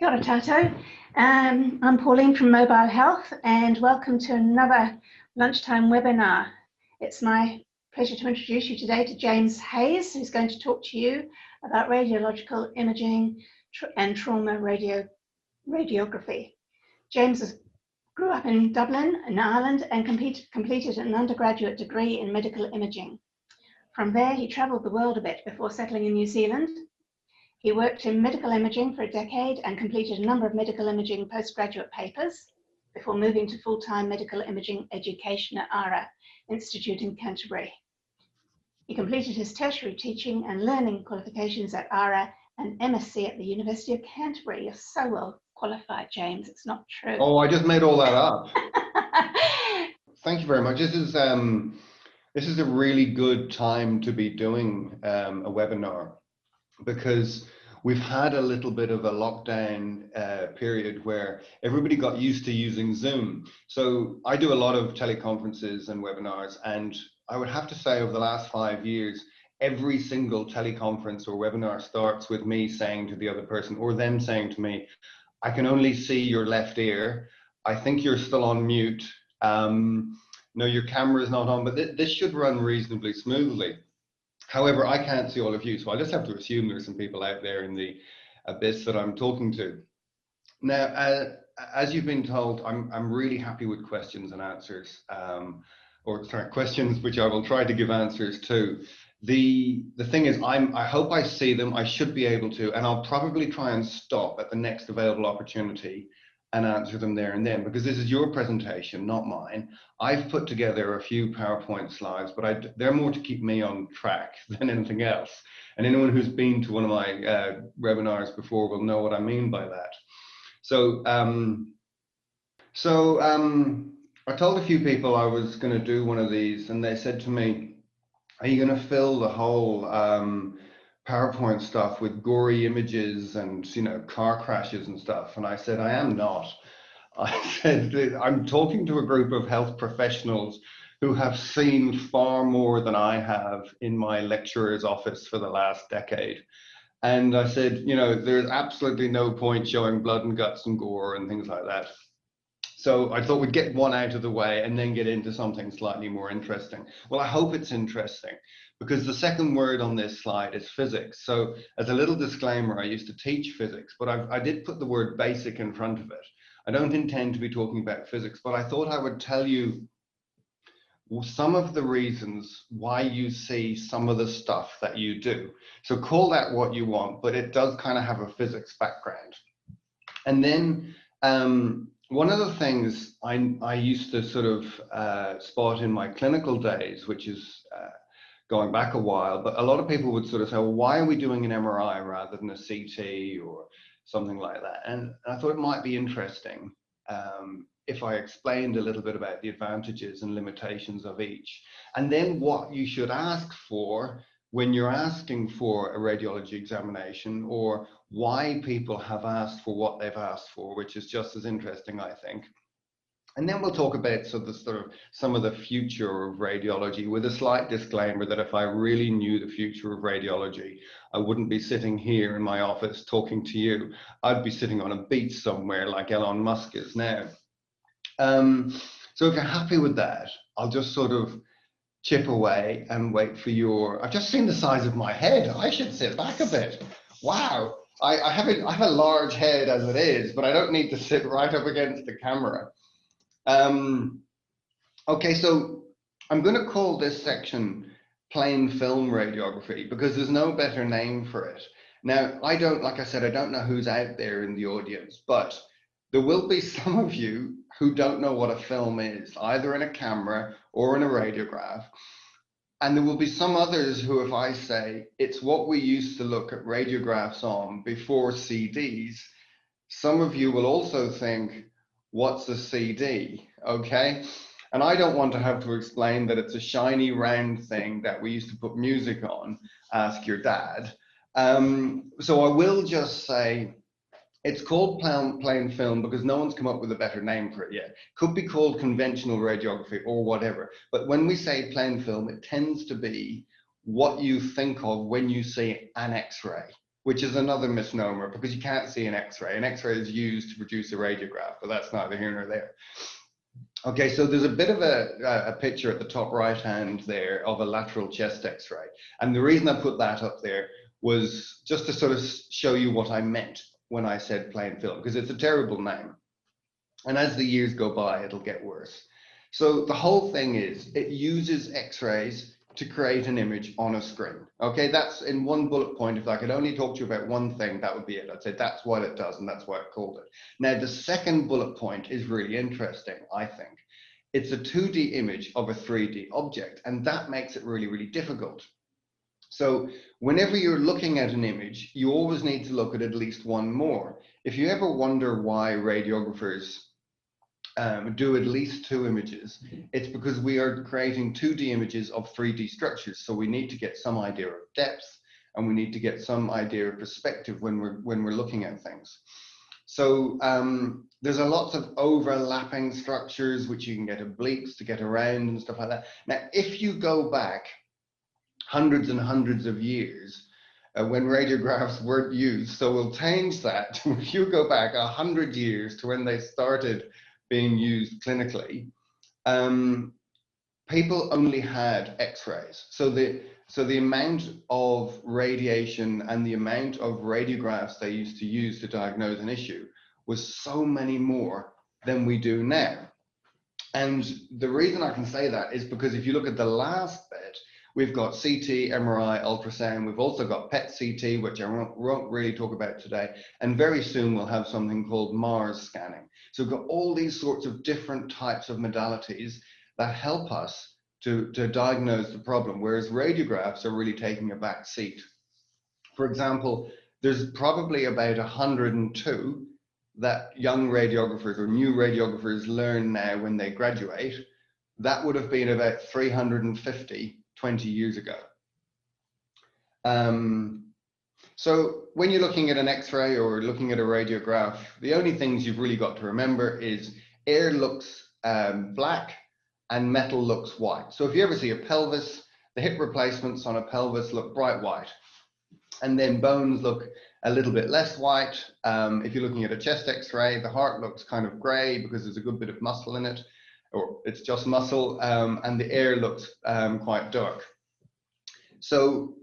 Kia ora tātou. I'm Pauline from Mobile Health and welcome to another lunchtime webinar. It's my pleasure to introduce you today to James Hayes, who's going to talk to you about radiological imaging and trauma radiography. James grew up in Dublin, in Ireland, and completed an undergraduate degree in medical imaging. From there, he travelled the world a bit before settling in New Zealand. He worked in medical imaging for a decade and completed a number of medical imaging postgraduate papers before moving to full-time medical imaging education at ARA Institute in Canterbury. He completed his tertiary teaching and learning qualifications at ARA and MSc at the University of Canterbury. You're so well qualified, James. It's not true. Oh, I just made all that up. Thank you very much. This is a really good time to be doing a webinar, because we've had a little bit of a lockdown period where everybody got used to using Zoom. So I do a lot of teleconferences and webinars, and I would have to say over the last 5 years, every single teleconference or webinar starts with me saying to the other person, or them saying to me, I can only see your left ear. I think you're still on mute. No, your camera is not on, but this should run reasonably smoothly. However, I can't see all of you, so I just have to assume there's some people out there in the abyss that I'm talking to. Now, as you've been told, I'm really happy with questions and answers, or sorry, questions which I will try to give answers to. The thing is, I hope I see them. I should be able to, and I'll probably try and stop at the next available opportunity and answer them there and then, because this is your presentation, not mine. I've put together a few PowerPoint slides, but they're more to keep me on track than anything else. And anyone who's been to one of my webinars before will know what I mean by that. So, I told a few people I was going to do one of these, and they said to me, are you going to fill the whole PowerPoint stuff with gory images and, you know, car crashes and stuff? And I said, I am not. I said, I'm talking to a group of health professionals who have seen far more than I have in my lecturer's office for the last decade. And I said, you know, there's absolutely no point showing blood and guts and gore and things like that. So I thought we'd get one out of the way and then get into something slightly more interesting. Well, I hope it's interesting, because the second word on this slide is physics. So as a little disclaimer, I used to teach physics, but I did put the word basic in front of it. I don't intend to be talking about physics, but I thought I would tell you some of the reasons why you see some of the stuff that you do. So call that what you want, but it does kind of have a physics background. And then one of the things I used to sort of spot in my clinical days, which is going back a while, but a lot of people would sort of say, well, why are we doing an MRI rather than a CT or something like that? And I thought it might be interesting if I explained a little bit about the advantages and limitations of each, and then what you should ask for when you're asking for a radiology examination, or why people have asked for what they've asked for, which is just as interesting, I think. And then we'll talk about some of the future of radiology, with a slight disclaimer that if I really knew the future of radiology, I wouldn't be sitting here in my office talking to you. I'd be sitting on a beach somewhere like Elon Musk is now. So if you're happy with that, I'll just sort of chip away and wait for your, I've just seen the size of my head. I should sit back a bit. Wow. I have a large head as it is, but I don't need to sit right up against the camera. Okay, so I'm going to call this section plain film radiography, because there's no better name for it. Now, like I said, I don't know who's out there in the audience, but there will be some of you who don't know what a film is, either in a camera or in a radiograph. And there will be some others who, if I say it's what we used to look at radiographs on before CDs, some of you will also think, what's a CD? Okay. And I don't want to have to explain that it's a shiny round thing that we used to put music on, ask your dad. So I will just say, it's called plain film because no one's come up with a better name for it yet. Could be called conventional radiography or whatever. But when we say plain film, it tends to be what you think of when you see an X-ray. which is another misnomer because you can't see an X-ray. An X-ray is used to produce a radiograph, but that's neither here nor there. Okay, so there's a bit of a picture at the top right hand there of a lateral chest X-ray. And the reason I put that up there was just to sort of show you what I meant when I said plain film, because it's a terrible name. And as the years go by, it'll get worse. So the whole thing is it uses X-rays to create an image on a screen. Okay, that's in one bullet point. If I could only talk to you about one thing, that would be it. I'd say that's what it does and that's why it called it. Now, the second bullet point is really interesting, I think. It's a 2D image of a 3D object, and that makes it really, really difficult. So whenever you're looking at an image, you always need to look at least one more. If you ever wonder why radiographers do at least 2 images, it's because we are creating 2D images of 3D structures. So we need to get some idea of depth, and we need to get some idea of perspective when we're looking at things. So there's a lot of overlapping structures which you can get obliques to get around and stuff like that. Now, if you go back hundreds and hundreds of years when radiographs weren't used, so we'll change that. If you go back 100 years to when they started being used clinically, people only had X-rays. So the amount of radiation and the amount of radiographs they used to use to diagnose an issue was so many more than we do now. And the reason I can say that is because if you look at the last bit, we've got CT, MRI, ultrasound. We've also got PET-CT, which I won't really talk about today. And very soon we'll have something called Mars scanning. So we've got all these sorts of different types of modalities that help us to diagnose the problem, whereas radiographs are really taking a back seat. For example, there's probably about 102 that young radiographers or new radiographers learn now when they graduate. That would have been about 350 20 years ago. So when you're looking at an X-ray or looking at a radiograph, the only things you've really got to remember is air looks black and metal looks white. So if you ever see a pelvis, the hip replacements on a pelvis look bright white, and then bones look a little bit less white. If you're looking at a chest X-ray, the heart looks kind of gray because there's a good bit of muscle in it, or it's just muscle, and the air looks quite dark. So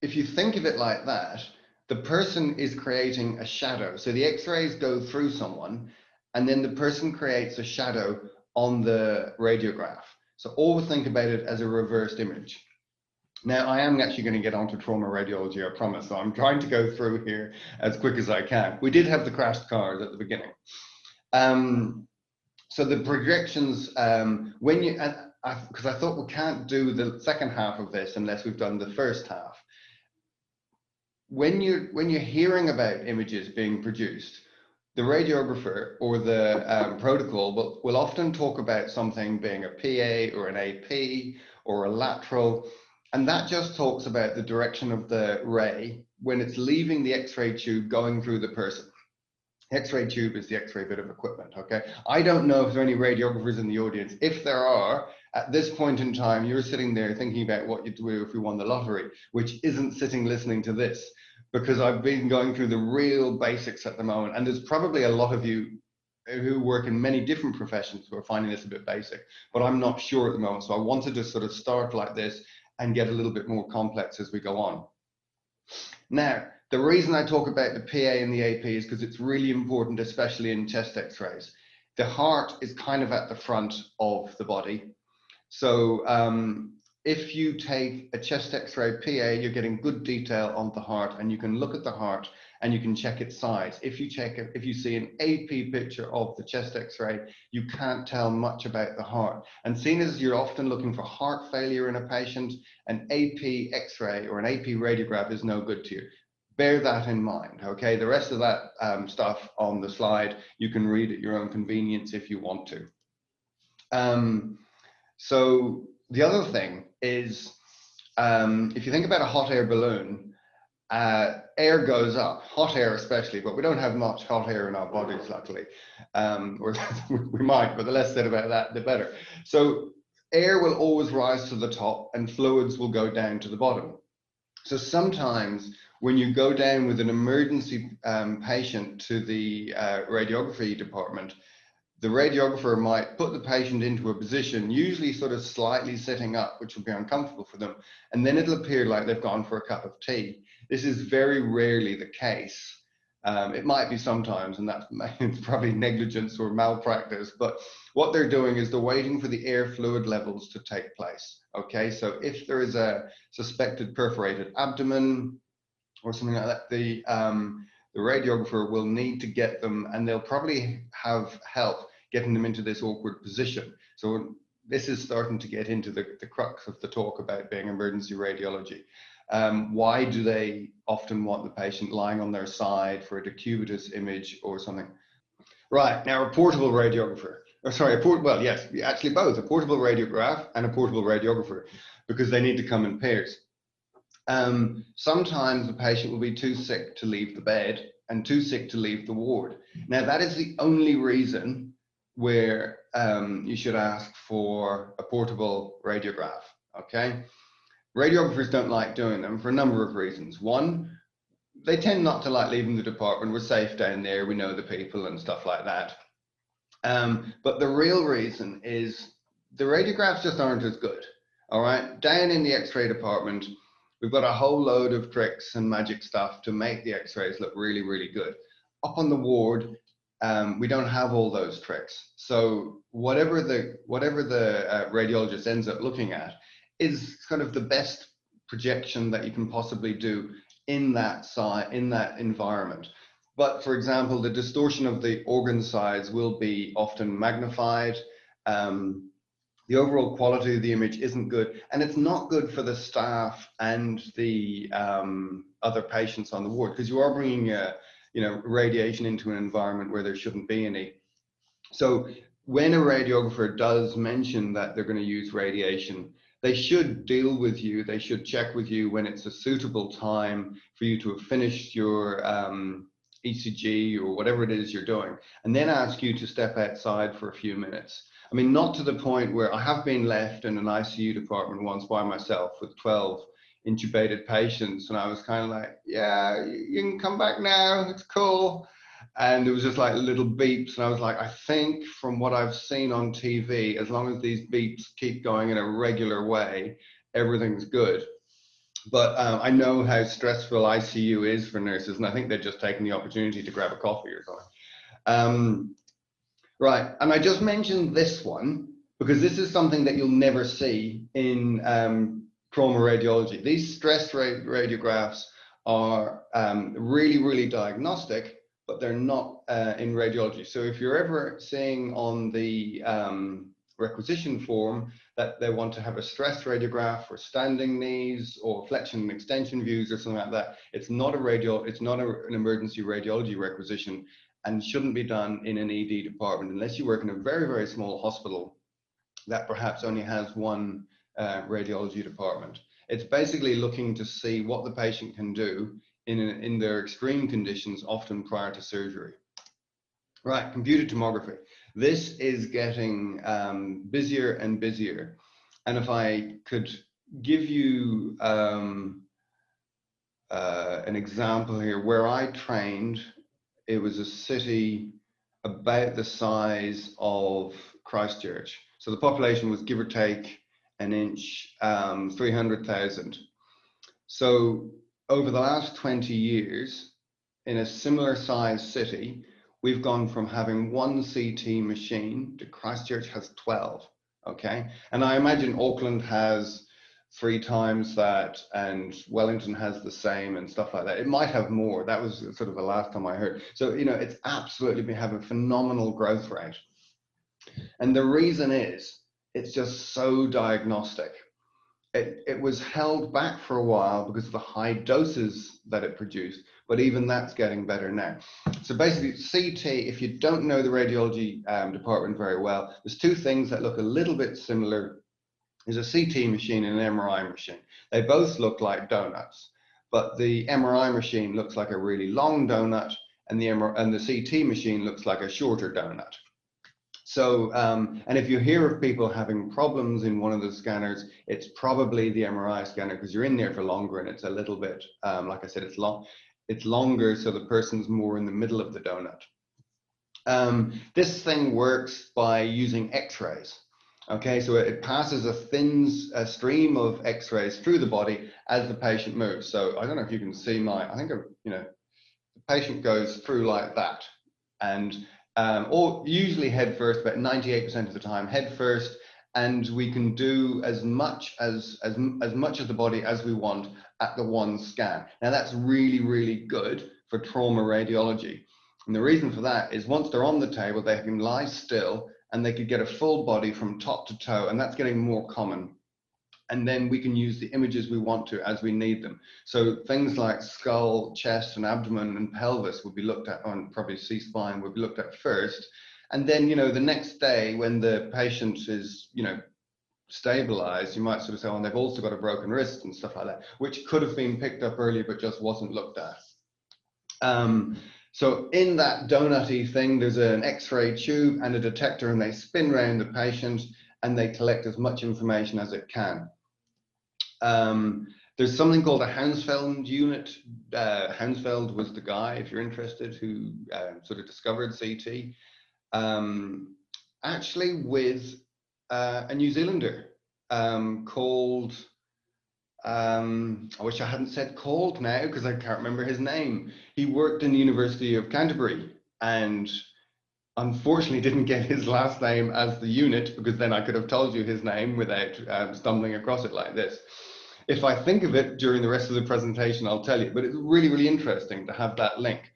if you think of it like that, the person is creating a shadow. So the X-rays go through someone, and then the person creates a shadow on the radiograph. So always think about it as a reversed image. Now, I am actually going to get onto trauma radiology, I promise. So I'm trying to go through here as quick as I can. We did have the crashed cars at the beginning. So the projections, when you, because I thought we can't do the second half of this unless we've done the first half. When you're hearing about images being produced, the radiographer or the protocol will often talk about something being a PA or an AP or a lateral, and that just talks about the direction of the ray when it's leaving the X-ray tube going through the person. X-ray tube is the X-ray bit of equipment, okay? I don't know if there are any radiographers in the audience. If there are, at this point in time, you're sitting there thinking about what you'd do if we won the lottery, which isn't sitting listening to this, because I've been going through the real basics at the moment, and there's probably a lot of you who work in many different professions who are finding this a bit basic, but I'm not sure at the moment. So I wanted to sort of start like this and get a little bit more complex as we go on. Now, the reason I talk about the PA and the AP is because it's really important, especially in chest X-rays. The heart is kind of at the front of the body. So if you take a chest X-ray PA, you're getting good detail on the heart, and you can look at the heart and you can check its size. If you see an AP picture of the chest X-ray, you can't tell much about the heart. And seeing as you're often looking for heart failure in a patient, an AP X-ray or an AP radiograph is no good to you. Bear that in mind, okay? The rest of that stuff on the slide, you can read at your own convenience if you want to. So the other thing is, if you think about a hot air balloon, air goes up, hot air especially, but we don't have much hot air in our bodies, luckily. Or we might, but the less said about that, the better. So air will always rise to the top and fluids will go down to the bottom. So sometimes when you go down with an emergency patient to the radiography department, the radiographer might put the patient into a position, usually sort of slightly sitting up, which will be uncomfortable for them, and then it'll appear like they've gone for a cup of tea. This is very rarely the case. It might be sometimes, and that's it's probably negligence or malpractice, but what they're doing is they're waiting for the air fluid levels to take place. Okay, so if there is a suspected perforated abdomen or something like that, the radiographer will need to get them, and they'll probably have help getting them into this awkward position. So this is starting to get into the crux of the talk about being emergency radiology. Why do they often want the patient lying on their side for a decubitus image or something? Right, now a portable radiographer, or sorry, well, yes, actually both, a portable radiograph and a portable radiographer, because they need to come in pairs. Sometimes the patient will be too sick to leave the bed and too sick to leave the ward. Now that is the only reason where you should ask for a portable radiograph, okay? Radiographers don't like doing them for a number of reasons. One, they tend not to like leaving the department. We're safe down there, we know the people and stuff like that. But the real reason is the radiographs just aren't as good, all right? Down in the X-ray department, we've got a whole load of tricks and magic stuff to make the X-rays look really, really good. Up on the ward, we don't have all those tricks. So whatever the radiologist ends up looking at is kind of the best projection that you can possibly do in that environment. But for example, the distortion of the organ size will be often magnified. The overall quality of the image isn't good, and it's not good for the staff and the other patients on the ward, because you are bringing radiation into an environment where there shouldn't be any. So when a radiographer does mention that they're going to use radiation, they should deal with you, they should check with you when it's a suitable time for you to have finished your ECG or whatever it is you're doing, and then ask you to step outside for a few minutes. I mean, not to the point where I have been left in an ICU department once by myself with 12 intubated patients, and I was kind of like, yeah, you can come back now, it's cool. And it was just like little beeps, and I was like, I think from what I've seen on TV, as long as these beeps keep going in a regular way, everything's good. But I know how stressful ICU is for nurses, and I think they're just taking the opportunity to grab a coffee or something. Right, and I just mentioned this one because this is something that you'll never see in trauma radiology. These stress radiographs are really, really diagnostic, but they're not in radiology. So if you're ever seeing on the requisition form that they want to have a stress radiograph for standing knees or flexion and extension views or something like that, it's not an emergency radiology requisition, and shouldn't be done in an ED department unless you work in a very, very small hospital that perhaps only has one radiology department. It's basically looking to see what the patient can do in their extreme conditions, often prior to surgery. Right, computed tomography. This is getting busier and busier. And if I could give you an example here, where I trained, it was a city about the size of Christchurch. So the population was, give or take an inch, 300,000. So over the last 20 years, in a similar size city, we've gone from having one CT machine to Christchurch has 12, okay? And I imagine Auckland has 3 times that, and Wellington has the same and stuff like that. It might have more. That was sort of the last time I heard. So, it's absolutely been having a phenomenal growth rate. And the reason is, it's just so diagnostic. It was held back for a while because of the high doses that it produced, but even that's getting better now. So basically, CT, if you don't know the radiology department very well, there's 2 things that look a little bit similar. There's a CT machine and an MRI machine. They both look like donuts, but the MRI machine looks like a really long donut, and the CT machine looks like a shorter donut. So, and if you hear of people having problems in one of the scanners, it's probably the MRI scanner, because you're in there for longer and it's a little bit, like I said, it's longer, so the person's more in the middle of the donut. This thing works by using X-rays. Okay, so it passes a thin stream of X-rays through the body as the patient moves. So I don't know if you can see the patient goes through like that, and or usually head first, but 98% of the time head first, and we can do as much as much of the body as we want at the one scan. Now that's really, really good for trauma radiology. And the reason for that is once they're on the table, they can lie still and they could get a full body from top to toe, and that's getting more common. And then we can use the images we want to as we need them. So things like skull, chest, and abdomen and pelvis will be looked at, and probably C-spine will be looked at first. And then, the next day when the patient is, stabilized, you might sort of say, oh, and they've also got a broken wrist and stuff like that, which could have been picked up earlier but just wasn't looked at. So in that donutty thing, there's an X-ray tube and a detector, and they spin around the patient and they collect as much information as it can. There's something called a Hounsfield unit. Hounsfield was the guy, if you're interested, who sort of discovered CT, actually with a New Zealander called, I wish I hadn't said called now because I can't remember his name. He worked in the University of Canterbury and unfortunately didn't get his last name as the unit, because then I could have told you his name without stumbling across it like this. If I think of it during the rest of the presentation, I'll tell you, but it's really, really interesting to have that link.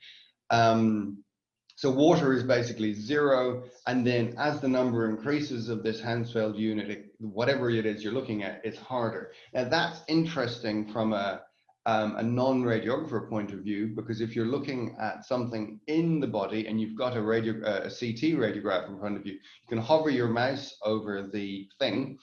So water is basically 0, and then as the number increases of this Hounsfield unit, whatever it is you're looking at, it's harder. Now that's interesting from a non-radiographer point of view, because if you're looking at something in the body and you've got a CT radiograph in front of you, you can hover your mouse over the thing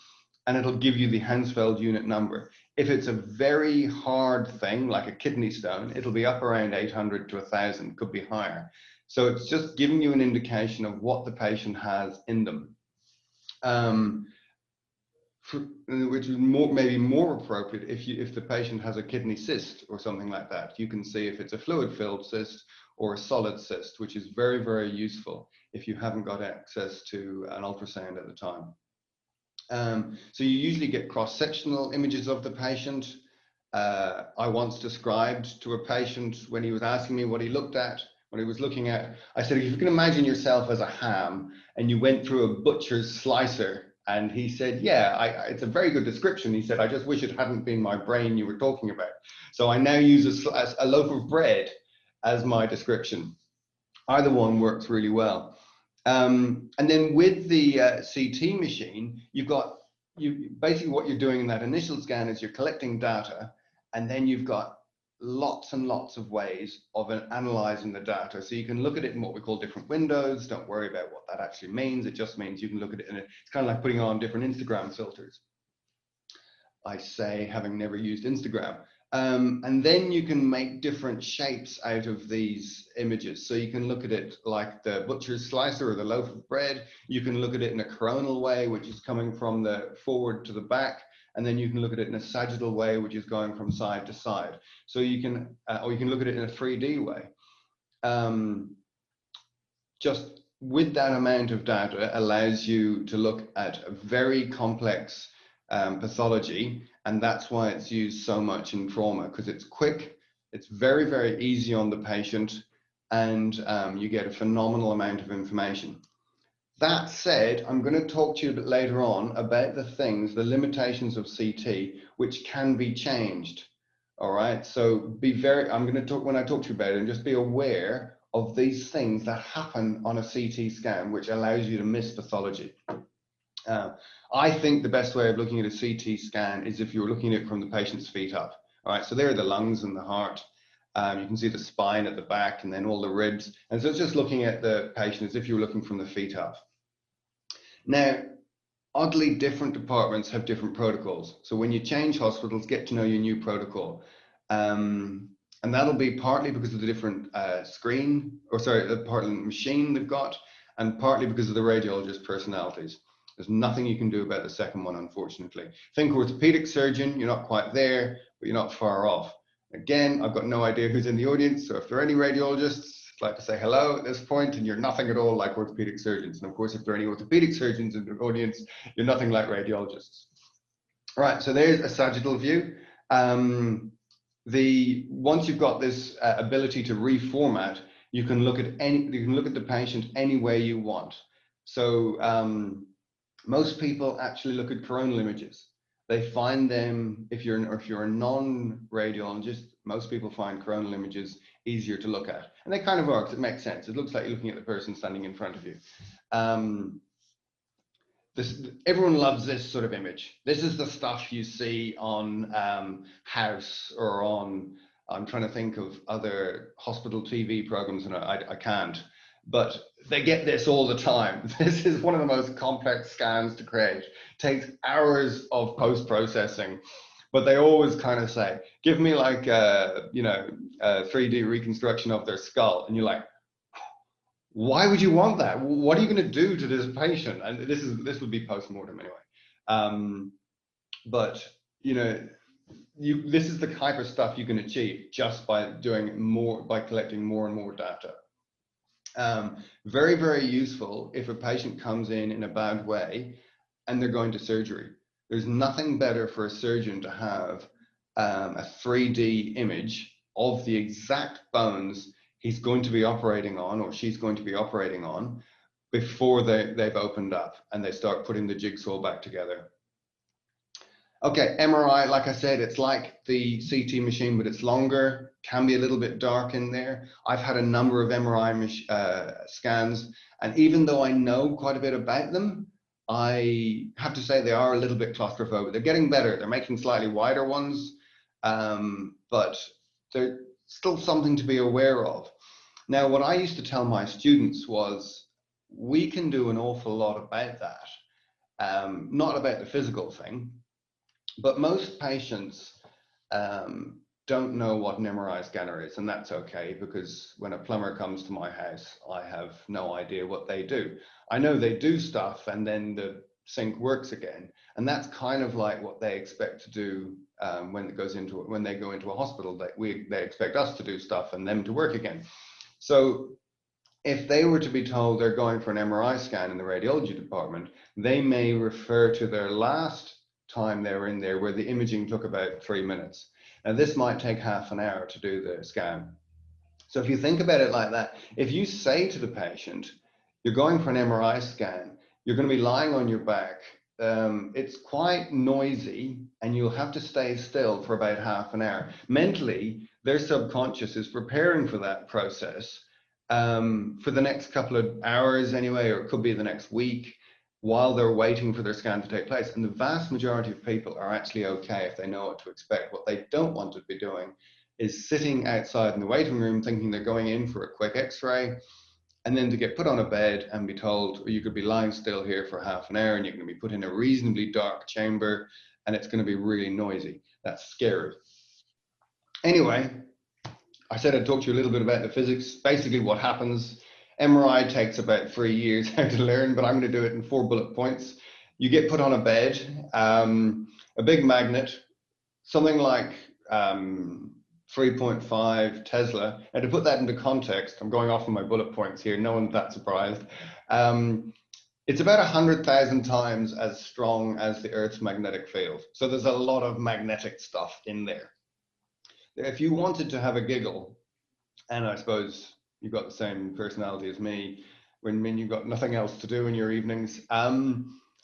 and it'll give you the Hounsfield unit number. If it's a very hard thing, like a kidney stone, it'll be up around 800 to 1,000, could be higher. So it's just giving you an indication of what the patient has in them, which is maybe more appropriate if the patient has a kidney cyst or something like that. You can see if it's a fluid-filled cyst or a solid cyst, which is very, very useful if you haven't got access to an ultrasound at the time. So you usually get cross-sectional images of the patient. I once described to a patient, when he was asking me what he looked at, what he was looking at, I said, if you can imagine yourself as a ham and you went through a butcher's slicer, and he said, yeah, it's a very good description. He said, I just wish it hadn't been my brain you were talking about. So I now use a loaf of bread as my description. Either one works really well. And then with the CT machine, basically what you're doing in that initial scan is you're collecting data, and then you've got lots and lots of ways of analyzing the data. So you can look at it in what we call different windows. Don't worry about what that actually means. It just means you can look at it it's kind of like putting on different Instagram filters. I say, having never used Instagram. And then you can make different shapes out of these images. So you can look at it like the butcher's slicer or the loaf of bread. You can look at it in a coronal way, which is coming from the forward to the back. And then you can look at it in a sagittal way, which is going from side to side. So you can, or you can look at it in a 3D way. Just with that amount of data allows you to look at a very complex pathology, and that's why it's used so much in trauma, because it's quick, it's very, very easy on the patient, and you get a phenomenal amount of information. That said, I'm going to talk to you a bit later on about the limitations of CT, which can be changed. All right, so I'm going to talk, when I talk to you about it, and just be aware of these things that happen on a CT scan, which allows you to miss pathology. I think the best way of looking at a CT scan is if you're looking at it from the patient's feet up. All right, so there are the lungs and the heart. You can see the spine at the back and then all the ribs. And so it's just looking at the patient as if you were looking from the feet up. Now, oddly, different departments have different protocols. So when you change hospitals, get to know your new protocol. And that'll be partly because of the different the part of the machine they've got, and partly because of the radiologist personalities. There's nothing you can do about the second one, unfortunately. Think orthopedic surgeon, you're not quite there, but you're not far off. Again, I've got no idea who's in the audience, so if there are any radiologists, I'd like to say hello at this point, and you're nothing at all like orthopedic surgeons. And of course, if there are any orthopedic surgeons in the audience, you're nothing like radiologists. All right, so there's a sagittal view. Once you've got this ability to reformat, you can look at the patient any way you want. So most people actually look at coronal images. They find them, if you're a non-radiologist, most people find coronal images easier to look at. And they kind of are, because it makes sense. It looks like you're looking at the person standing in front of you. Everyone loves this sort of image. This is the stuff you see on House or on, I'm trying to think of other hospital TV programs, and I can't, but they get this all the time. This is one of the most complex scans to create. It takes hours of post-processing, but they always kind of say, give me like a 3D reconstruction of their skull. And you're like, why would you want that? What are you going to do to this patient? And this would be post-mortem anyway. But this is the type of stuff you can achieve just by collecting more and more data. Very, very useful if a patient comes in a bad way and they're going to surgery. There's nothing better for a surgeon to have a 3D image of the exact bones he's going to be operating on, or she's going to be operating on, before they've opened up and they start putting the jigsaw back together. Okay, MRI, like I said, it's like the CT machine, but it's longer, can be a little bit dark in there. I've had a number of MRI scans, and even though I know quite a bit about them, I have to say they are a little bit claustrophobic. They're getting better. They're making slightly wider ones, but they're still something to be aware of. Now, what I used to tell my students was, we can do an awful lot about that, not about the physical thing, but most patients don't know what an MRI scanner is, and that's okay, because when a plumber comes to my house, I have no idea what they do. I know they do stuff and then the sink works again, and that's kind of like what they expect to do when they go into a hospital. They expect us to do stuff and them to work again. So if they were to be told they're going for an MRI scan in the radiology department, they may refer to their last time they were in there, where the imaging took about 3 minutes. Now this might take half an hour to do the scan. So if you think about it like that, if you say to the patient, you're going for an MRI scan, you're going to be lying on your back, it's quite noisy, and you'll have to stay still for about half an hour. Mentally, their subconscious is preparing for that process for the next couple of hours anyway, or it could be the next week, while they're waiting for their scan to take place. And the vast majority of people are actually okay if they know what to expect. What they don't want to be doing is sitting outside in the waiting room thinking they're going in for a quick x-ray, and then to get put on a bed and be told, well, you could be lying still here for half an hour and you're going to be put in a reasonably dark chamber and it's going to be really noisy. That's scary. Anyway, I said I'd talk to you a little bit about the physics. Basically what happens, MRI takes about 3 years how to learn, but I'm going to do it in 4 bullet points. You get put on a bed, a big magnet, something like 3.5 Tesla. And to put that into context, I'm going off on my bullet points here, no one's that surprised. It's about 100,000 times as strong as the Earth's magnetic field. So there's a lot of magnetic stuff in there. If you wanted to have a giggle, and I suppose you've got the same personality as me, when you've got nothing else to do in your evenings,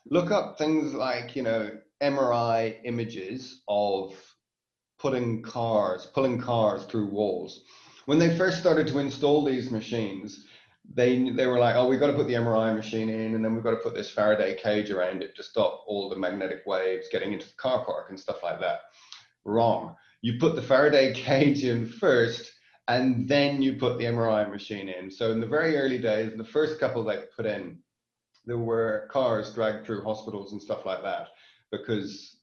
look up things like, MRI images of pulling cars through walls. When they first started to install these machines, they were like, oh, we've got to put the MRI machine in, and then we've got to put this Faraday cage around it to stop all the magnetic waves getting into the car park and stuff like that. Wrong. You put the Faraday cage in first, and then you put the MRI machine in. So in the very early days, the first couple they put in, there were cars dragged through hospitals and stuff like that, because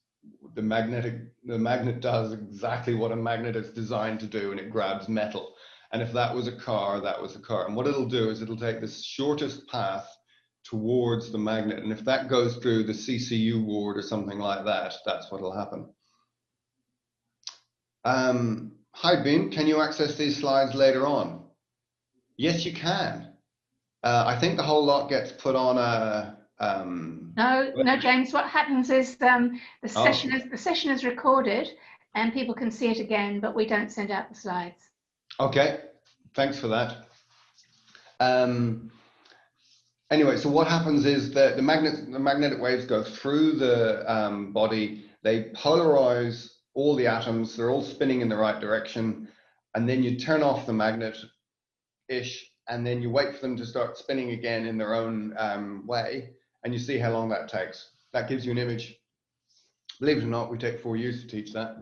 the magnet does exactly what a magnet is designed to do, and it grabs metal. And if that was a car, that was a car. And what it'll do is it'll take the shortest path towards the magnet. And if that goes through the CCU ward or something like that, that's what'll happen. Hi, Beam, can you access these slides later on? Yes, you can. I think the whole lot gets put on a... No, James, what happens is the session is recorded and people can see it again, but we don't send out the slides. Okay, thanks for that. Anyway, so what happens is that the magnetic waves go through the body, they polarize all the atoms, they're all spinning in the right direction, and then you turn off the magnet-ish, and then you wait for them to start spinning again in their own way, and you see how long that takes. That gives you an image. Believe it or not, we take 4 years to teach that.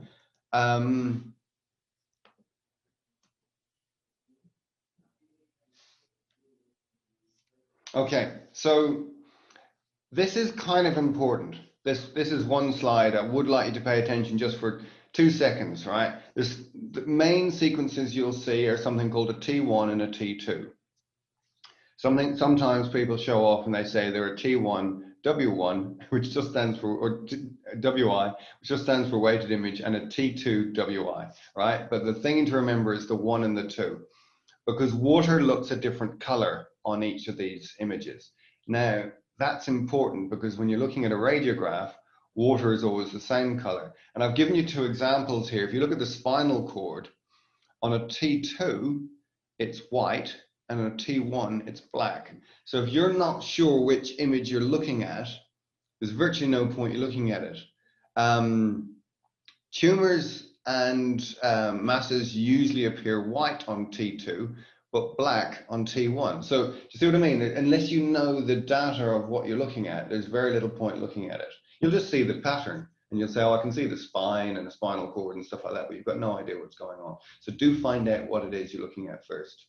Okay, so this is kind of important. This is one slide. I would like you to pay attention just for 2 seconds, right? The main sequences you'll see are something called a T1 and a T2. Sometimes people show off and they say they're a T1, W1, which just stands for, or WI, which just stands for weighted image, and a T2 WI, right? But the thing to remember is the 1 and the 2, because water looks a different color on each of these images. Now, that's important because when you're looking at a radiograph, water is always the same color. And I've given you 2 examples here. If you look at the spinal cord, on a T2, it's white, and on a T1, it's black. So if you're not sure which image you're looking at, there's virtually no point in looking at it. Tumors and masses usually appear white on T2, but black on T1. So do you see what I mean? Unless you know the data of what you're looking at, there's very little point looking at it. You'll just see the pattern and you'll say, oh, I can see the spine and the spinal cord and stuff like that, but you've got no idea what's going on. So do find out what it is you're looking at first.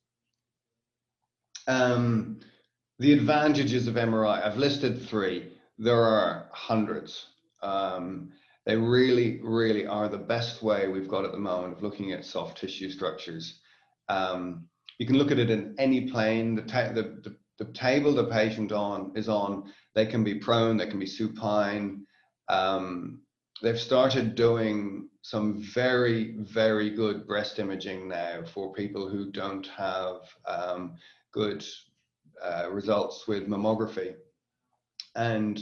The advantages of MRI, I've listed 3. There are hundreds. They really, really are the best way we've got at the moment of looking at soft tissue structures. You can look at it in any plane. The table the patient is on, they can be prone, they can be supine. They've started doing some very, very good breast imaging now for people who don't have good results with mammography. And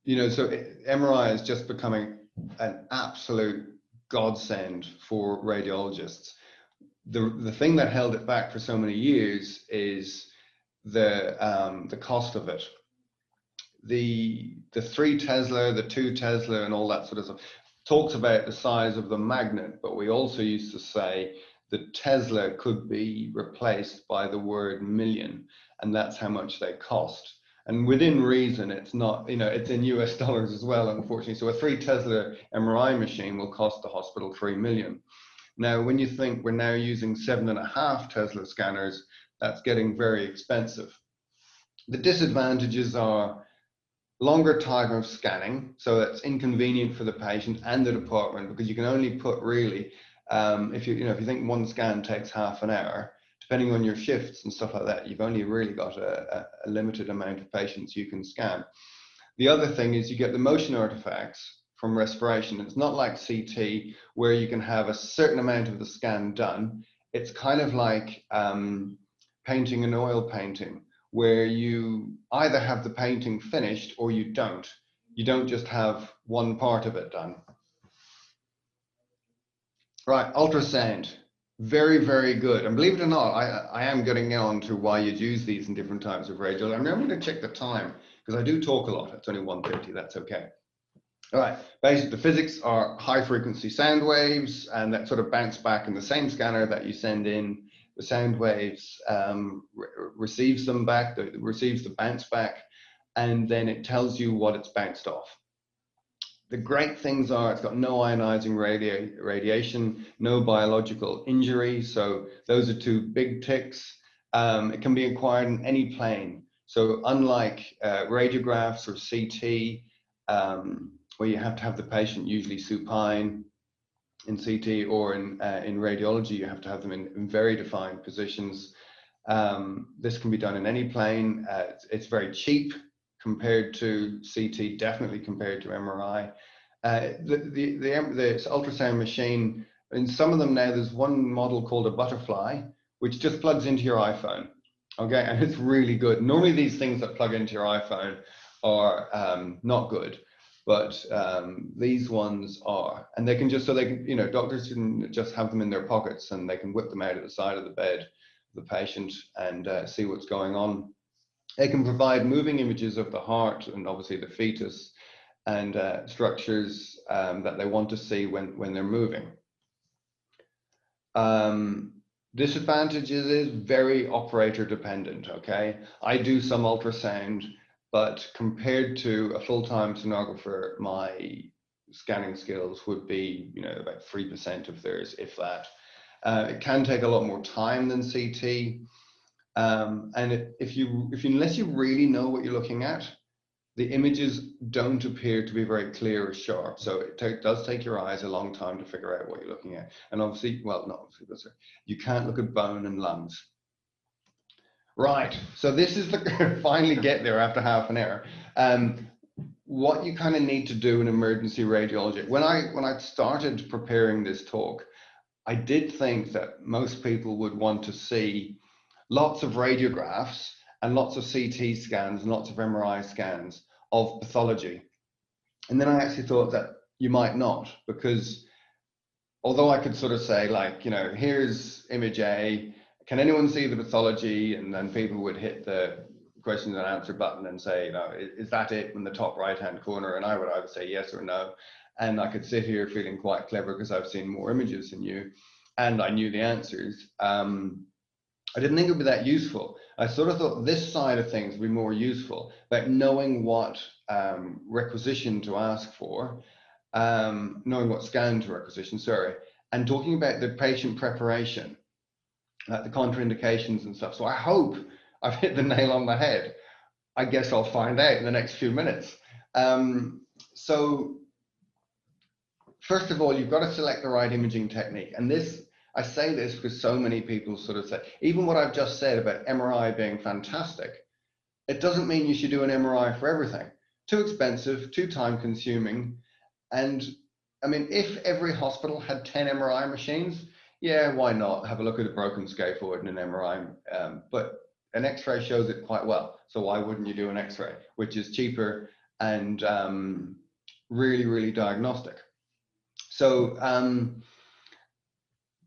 you know, so MRI is just becoming an absolute godsend for radiologists. The thing that held it back for so many years is the cost of it. The 3 Tesla, the 2 Tesla, and all that sort of stuff talks about the size of the magnet, but we also used to say that Tesla could be replaced by the word million, and that's how much they cost. And within reason, it's not, you know, it's in US dollars as well, unfortunately. So a 3 Tesla MRI machine will cost the hospital 3 million. Now, when you think we're now using 7.5 Tesla scanners, that's getting very expensive. The disadvantages are longer time of scanning, so that's inconvenient for the patient and the department, because you can only put really, if you think one scan takes half an hour, depending on your shifts and stuff like that, you've only really got a limited amount of patients you can scan. The other thing is you get the motion artifacts from respiration. It's not like CT where you can have a certain amount of the scan done. It's kind of like painting an oil painting, where you either have the painting finished or you don't. You don't just have one part of it done. Right, ultrasound. Very, very good. And believe it or not, I am getting on to why you'd use these in different types of radiology. I'm going to check the time because I do talk a lot. It's only 1:30, that's okay. All right, basically the physics are high frequency sound waves, and that sort of bounce back in the same scanner that you send in. The sound waves receives them back, receives the bounce back, and then it tells you what it's bounced off. The great things are it's got no ionizing radiation, no biological injury. So those are 2 big ticks. It can be acquired in any plane. So unlike radiographs or CT, where you have to have the patient usually supine, in CT or in radiology, you have to have them in very defined positions. This can be done in any plane. It's very cheap compared to CT, definitely compared to MRI. The ultrasound machine, in some of them now, there's one model called a Butterfly, which just plugs into your iPhone. Okay, and it's really good. Normally these things that plug into your iPhone are not good, but these ones are. And they can just, so they can, you know, doctors can just have them in their pockets and they can whip them out of the side of the bed of the patient and see what's going on. They can provide moving images of the heart and obviously the fetus and structures that they want to see when they're moving. Disadvantages is very operator dependent, okay? I do some ultrasound, but compared to a full-time sonographer, my scanning skills would be, you know, about 3% of theirs, if that. It can take a lot more time than CT. And unless you really know what you're looking at, the images don't appear to be very clear or sharp. So it does take your eyes a long time to figure out what you're looking at. And obviously, well, not obviously, but you can't look at bone and lungs. Right, so this is the, finally get there after half an hour. What you kind of need to do in emergency radiology. When I started preparing this talk, I did think that most people would want to see lots of radiographs and lots of CT scans and lots of MRI scans of pathology. And then I actually thought that you might not, because although I could sort of say, like, you know, here's image A, can anyone see the pathology? And then people would hit the question and answer button and say, you know, is that it in the top right-hand corner? And I would either say yes or no. And I could sit here feeling quite clever because I've seen more images than you and I knew the answers. I didn't think it would be that useful. I sort of thought this side of things would be more useful, but knowing what requisition to ask for, knowing what scan to requisition, sorry, and talking about the patient preparation, the contraindications and stuff. So I hope I've hit the nail on the head. I guess I'll find out in the next few minutes. So first of all, you've got to select the right imaging technique. And this, I say this because so many people sort of say, even what I've just said about MRI being fantastic, it doesn't mean you should do an MRI for everything. Too expensive, too time consuming. And I mean, if every hospital had 10 MRI machines, yeah, why not have a look at a broken scaphoid in an MRI? But an X-ray shows it quite well. So why wouldn't you do an X-ray, which is cheaper and really, really diagnostic? So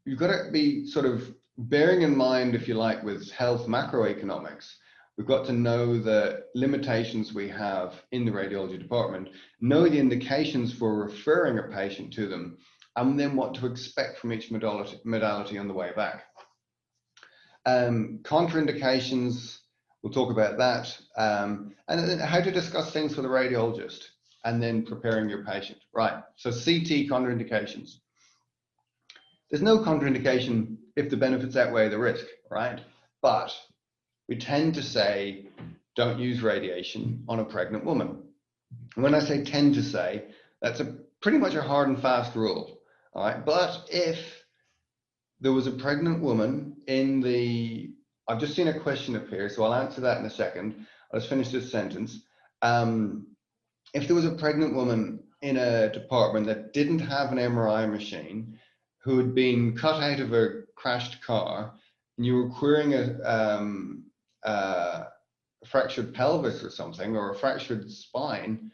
you've got to be sort of bearing in mind, if you like, with health macroeconomics, we've got to know the limitations we have in the radiology department, know the indications for referring a patient to them, and then what to expect from each modality on the way back. Contraindications, we'll talk about that, and then how to discuss things with a radiologist, and then preparing your patient. Right, so CT contraindications. There's no contraindication if the benefits outweigh the risk, right? But we tend to say, don't use radiation on a pregnant woman. And when I say tend to say, that's pretty much a hard and fast rule, all right? But if there was a pregnant woman in the, I've just seen a question appear, so I'll answer that in a second. I'll just finish this sentence. If there was a pregnant woman in a department that didn't have an MRI machine, who had been cut out of a crashed car, and you were querying a fractured pelvis or something, or a fractured spine,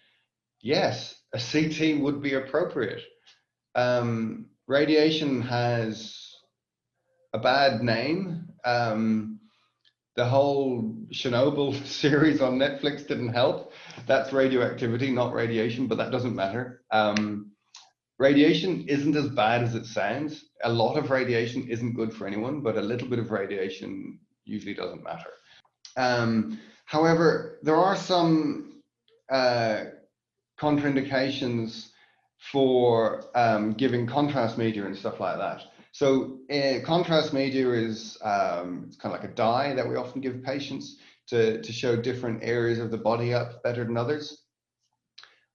yes, a CT would be appropriate. Radiation has a bad name. The whole Chernobyl series on Netflix didn't help. That's radioactivity, not radiation, but that doesn't matter. Radiation isn't as bad as it sounds. A lot of radiation isn't good for anyone, but a little bit of radiation usually doesn't matter. However, there are some contraindications for giving contrast media and stuff like that. So contrast media is it's kind of like a dye that we often give patients to show different areas of the body up better than others.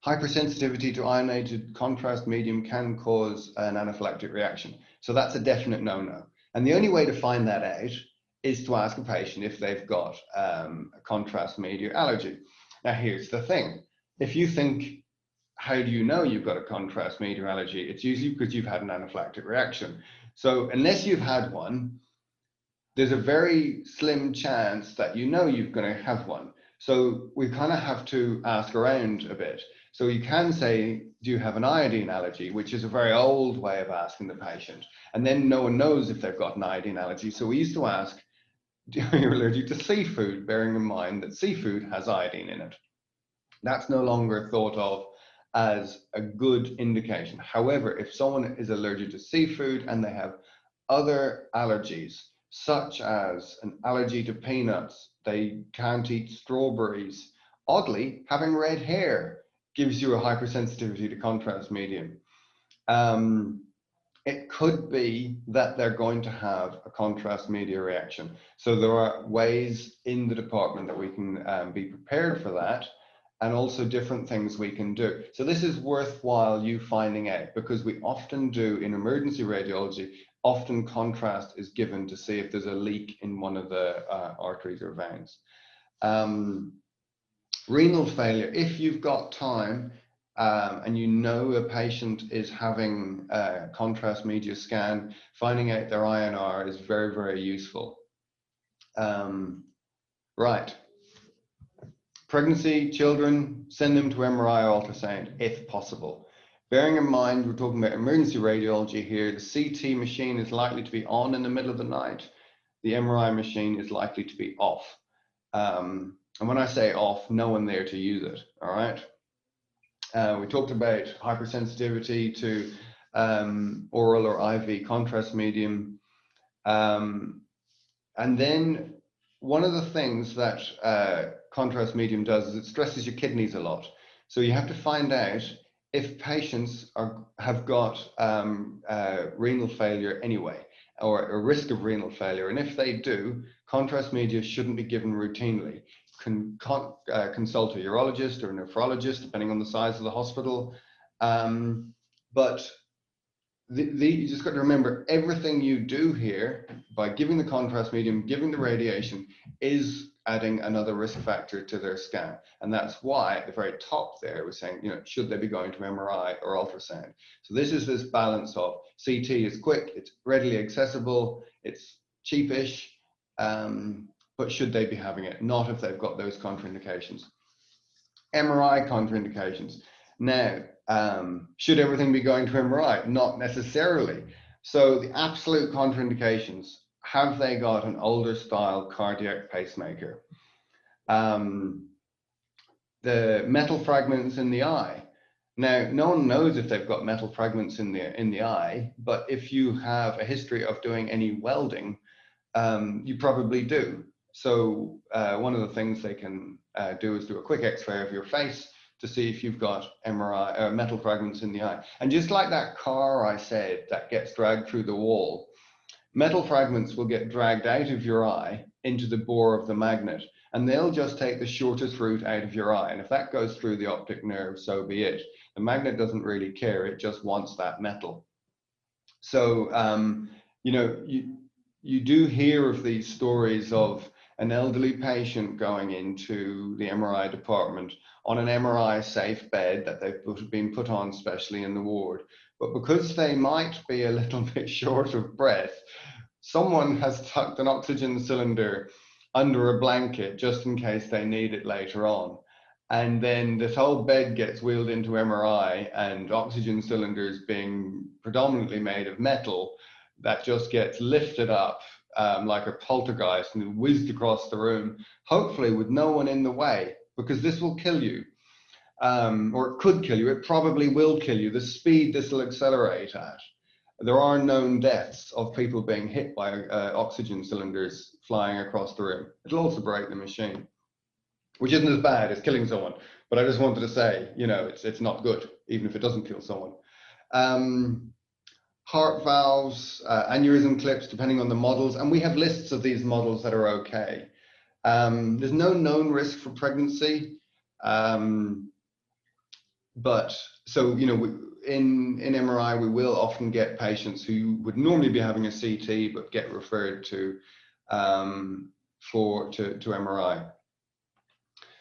hypersensitivity to ionated contrast medium can cause an anaphylactic reaction. So that's a definite no-no. And the only way to find that out is to ask a patient if they've got a contrast media allergy. Now, here's the thing. If you think, how do you know you've got a contrast media allergy? It's usually because you've had an anaphylactic reaction. So unless you've had one, there's a very slim chance that you know you're going to have one. So we kind of have to ask around a bit. So you can say, do you have an iodine allergy, which is a very old way of asking the patient. And then no one knows if they've got an iodine allergy. So we used to ask, are you allergic to seafood, bearing in mind that seafood has iodine in it. That's no longer thought of as a good indication. However, if someone is allergic to seafood and they have other allergies, such as an allergy to peanuts, they can't eat strawberries. Oddly, having red hair gives you a hypersensitivity to contrast medium. It could be that they're going to have a contrast media reaction. So there are ways in the department that we can be prepared for that, and also different things we can do. So this is worthwhile you finding out, because we often do in emergency radiology, often contrast is given to see if there's a leak in one of the arteries or veins. Renal failure, if you've got time and you know a patient is having a contrast media scan, finding out their INR is very, very useful. Right. Pregnancy, children, send them to MRI or ultrasound if possible. Bearing in mind, we're talking about emergency radiology here, the CT machine is likely to be on in the middle of the night. The MRI machine is likely to be off. And when I say off, no one there to use it, all right? We talked about hypersensitivity to oral or IV contrast medium. And then one of the things that contrast medium does is it stresses your kidneys a lot. So you have to find out if patients have got renal failure anyway, or a risk of renal failure. And if they do, contrast media shouldn't be given routinely. Consult a urologist or a nephrologist, depending on the size of the hospital. But you just got to remember, everything you do here by giving the contrast medium, giving the radiation, is adding another risk factor to their scan. And that's why at the very top there we're saying, you know, should they be going to MRI or ultrasound? So this is this balance of CT is quick, it's readily accessible, it's cheapish, but should they be having it? Not if they've got those contraindications. MRI contraindications. Now, should everything be going to MRI? Not necessarily. So the absolute contraindications, have they got an older style cardiac pacemaker? The metal fragments in the eye. Now, no one knows if they've got metal fragments in the eye, but if you have a history of doing any welding, you probably do. So one of the things they can do is do a quick x-ray of your face to see if you've got MRI metal fragments in the eye. And just like that car I said that gets dragged through the wall, metal fragments will get dragged out of your eye into the bore of the magnet, and they'll just take the shortest route out of your eye. And if that goes through the optic nerve, so be it. The magnet doesn't really care, it just wants that metal. So, you know, you do hear of these stories of an elderly patient going into the MRI department on an MRI safe bed that they've been put on specially in the ward. But because they might be a little bit short of breath, someone has tucked an oxygen cylinder under a blanket just in case they need it later on. And then this whole bed gets wheeled into MRI, and oxygen cylinders being predominantly made of metal, that just gets lifted up like a poltergeist and whizzed across the room, hopefully with no one in the way, because this will kill you, or it could kill you. It probably will kill you. The speed this will accelerate at. There are known deaths of people being hit by oxygen cylinders flying across the room. It'll also break the machine, which isn't as bad as killing someone. But I just wanted to say, you know, it's not good, even if it doesn't kill someone. Heart valves, aneurysm clips, depending on the models. And we have lists of these models that are okay. There's no known risk for pregnancy. but so, you know, in MRI, we will often get patients who would normally be having a CT, but get referred to MRI.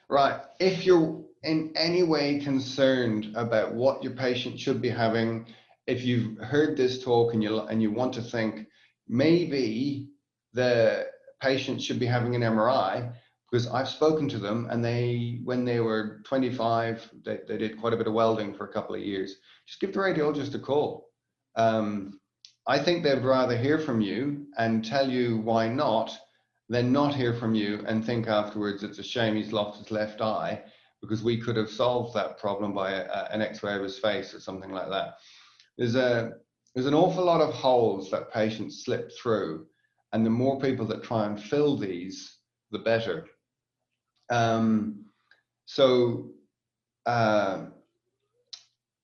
Right. If you're in any way concerned about what your patient should be having, if you've heard this talk and you want to think maybe the patient should be having an MRI, because I've spoken to them and when they were 25, they did quite a bit of welding for a couple of years. Just give the radiologist a call. I think they'd rather hear from you and tell you why not than not hear from you and think afterwards it's a shame he's lost his left eye, because we could have solved that problem by an X-ray of his face or something like that. There's an awful lot of holes that patients slip through, and the more people that try and fill these, the better.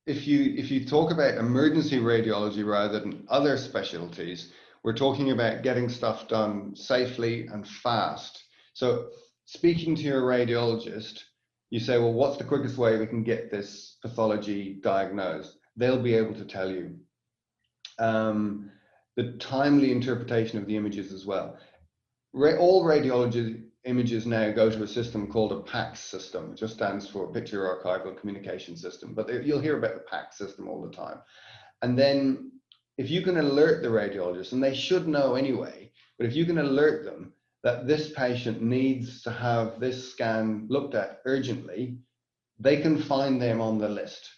If you talk about emergency radiology rather than other specialties, we're talking about getting stuff done safely and fast. So speaking to your radiologist, you say, well, what's the quickest way we can get this pathology diagnosed? They'll be able to tell you. The timely interpretation of the images as well. All radiology images now go to a system called a PACS system. It just stands for Picture Archival Communication System, but you'll hear about the PACS system all the time. And then if you can alert the radiologist, and they should know anyway, but if you can alert them that this patient needs to have this scan looked at urgently, they can find them on the list.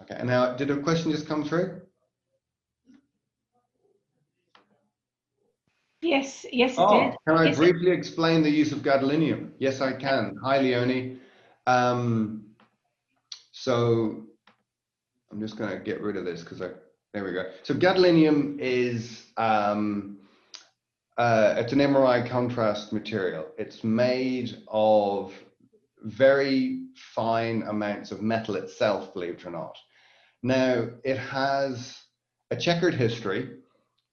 Okay, and now, did a question just come through? Yes, it did. Can I briefly explain the use of gadolinium? Yes, I can. Hi, Leonie. So I'm just going to get rid of this because there we go. So gadolinium is it's an MRI contrast material. It's made of very fine amounts of metal itself, believe it or not. Now, it has a checkered history,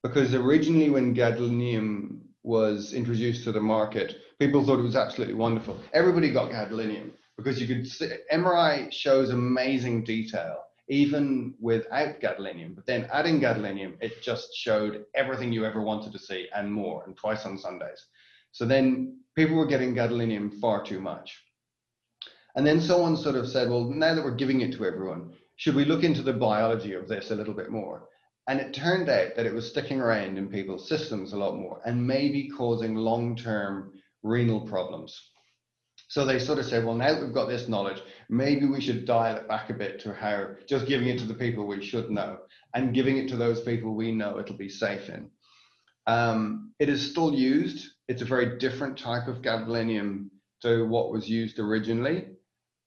because originally when gadolinium was introduced to the market, people thought it was absolutely wonderful. Everybody got gadolinium because you could see, MRI shows amazing detail even without gadolinium, but then adding gadolinium, it just showed everything you ever wanted to see and more, and twice on Sundays. So then people were getting gadolinium far too much. And then someone sort of said, well, now that we're giving it to everyone, should we look into the biology of this a little bit more? And it turned out that it was sticking around in people's systems a lot more and maybe causing long-term renal problems. So they sort of said, well, now that we've got this knowledge, maybe we should dial it back a bit to how just giving it to the people we should know and giving it to those people we know it'll be safe in. It is still used. It's a very different type of gadolinium to what was used originally.